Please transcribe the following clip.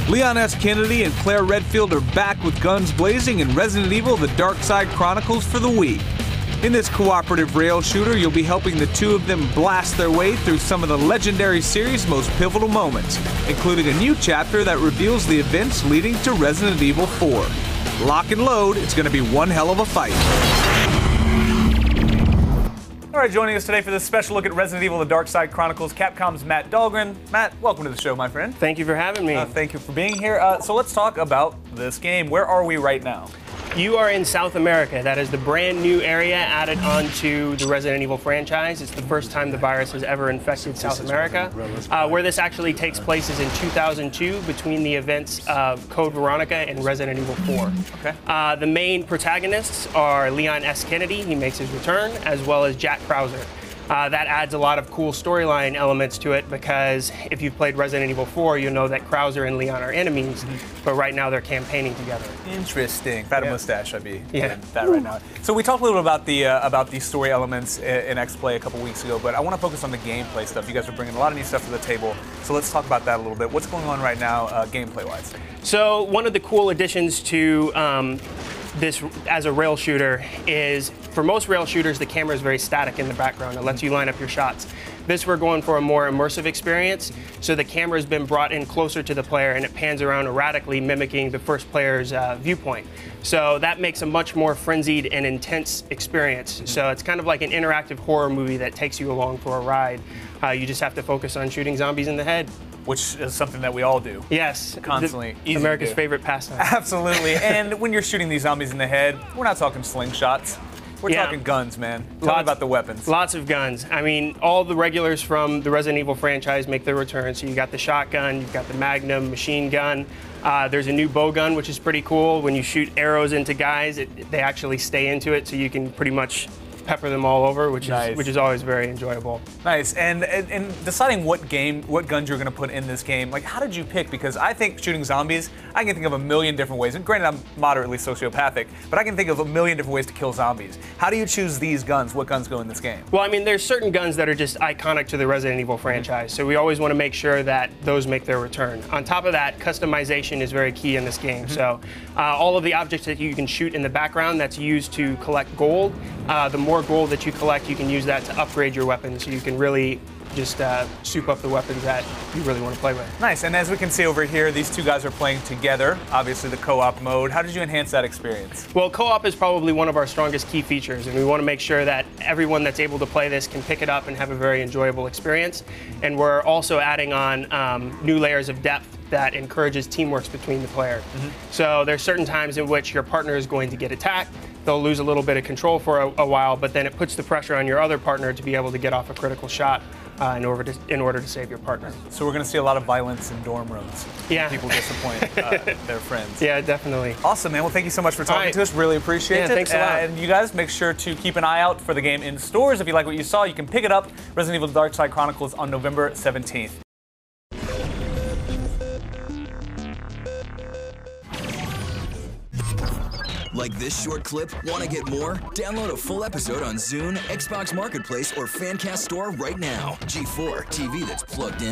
Leon S. Kennedy and Claire Redfield are back with guns blazing in Resident Evil: The Darkside Chronicles for the Wii. In this cooperative rail shooter, you'll be helping the two of them blast their way through some of the legendary series' most pivotal moments, including a new chapter that reveals the events leading to Resident Evil 4. Lock and load, it's going to be one hell of a fight. All right, joining us today for this special look at Resident Evil: The Darkside Chronicles, Capcom's Matt Dahlgren. Matt, welcome to the show, my friend. Thank you for having me. Thank you for being here. So let's talk about this game. Where are we right now? You are in South America. That is the brand new area added onto the Resident Evil franchise. It's the first time the virus has ever infected South America. Where this actually takes place is in 2002, between the events of Code Veronica and Resident Evil 4. Okay. The main protagonists are Leon S. Kennedy, he makes his return, as well as Jack Krauser. That adds a lot of cool storyline elements to it, because if you've played Resident Evil 4, you know that Krauser and Leon are enemies, but right now they're campaigning together. Interesting. If I had a mustache, I'd be doing that right now. So we talked a little about the story elements in X-Play a couple weeks ago, but I want to focus on the gameplay stuff. You guys are bringing a lot of new stuff to the table, so let's talk about that a little bit. What's going on right now, gameplay-wise? So one of the cool additions to this as a rail shooter is, for most rail shooters, the camera is very static in the background. It lets you line up your shots. This, we're going for a more immersive experience, so the camera has been brought in closer to the player and it pans around erratically, mimicking the first player's viewpoint. So that makes a much more frenzied and intense experience. So it's kind of like an interactive horror movie that takes you along for a ride. You just have to focus on shooting zombies in the head. Which is something that we all do. Yes. Constantly. Easy America's to do. favorite pastime. Absolutely. And when you're shooting these zombies in the head, we're not talking slingshots. We're talking guns, man. Tell me about the weapons. Lots of guns. I mean, all the regulars from the Resident Evil franchise make their return. So you got the shotgun, you've got the Magnum, machine gun. There's a new bow gun, which is pretty cool. When you shoot arrows into guys, they actually stay into it, so you can pretty much pepper them all over, which is always very enjoyable. Nice. And deciding what guns you're going to put in this game, like, how did you pick? Because I think shooting zombies, I can think of a million different ways. And granted, I'm moderately sociopathic, but I can think of a million different ways to kill zombies. How do you choose these guns? What guns go in this game? Well, I mean, there's certain guns that are just iconic to the Resident Evil franchise, so we always want to make sure that those make their return. On top of that, customization is very key in this game. So all of the objects that you can shoot in the background, that's used to collect gold. The more gold that you collect, you can use that to upgrade your weapons, so you can really just soup up the weapons that you really want to play with. Nice. And as we can see over here, these two guys are playing together, obviously the co-op mode. How did you enhance that experience? Well, co-op is probably one of our strongest key features, and we want to make sure that everyone that's able to play this can pick it up and have a very enjoyable experience. And we're also adding on new layers of depth that encourages teamwork between the players. So there's certain times in which your partner is going to get attacked. They'll lose a little bit of control for a while, but then it puts the pressure on your other partner to be able to get off a critical shot in order to save your partner. So we're going to see a lot of violence in dorm rooms. Yeah. People disappoint their friends. Yeah, definitely. Awesome, man. Well, thank you so much for talking to us. Really appreciate it. Thanks a lot. And you guys, make sure to keep an eye out for the game in stores. If you like what you saw, you can pick it up. Resident Evil: Darkside Chronicles on November 17th. Like this short clip? Want to get more? Download a full episode on Zune, Xbox Marketplace, or Fancast Store right now. G4, TV that's plugged in.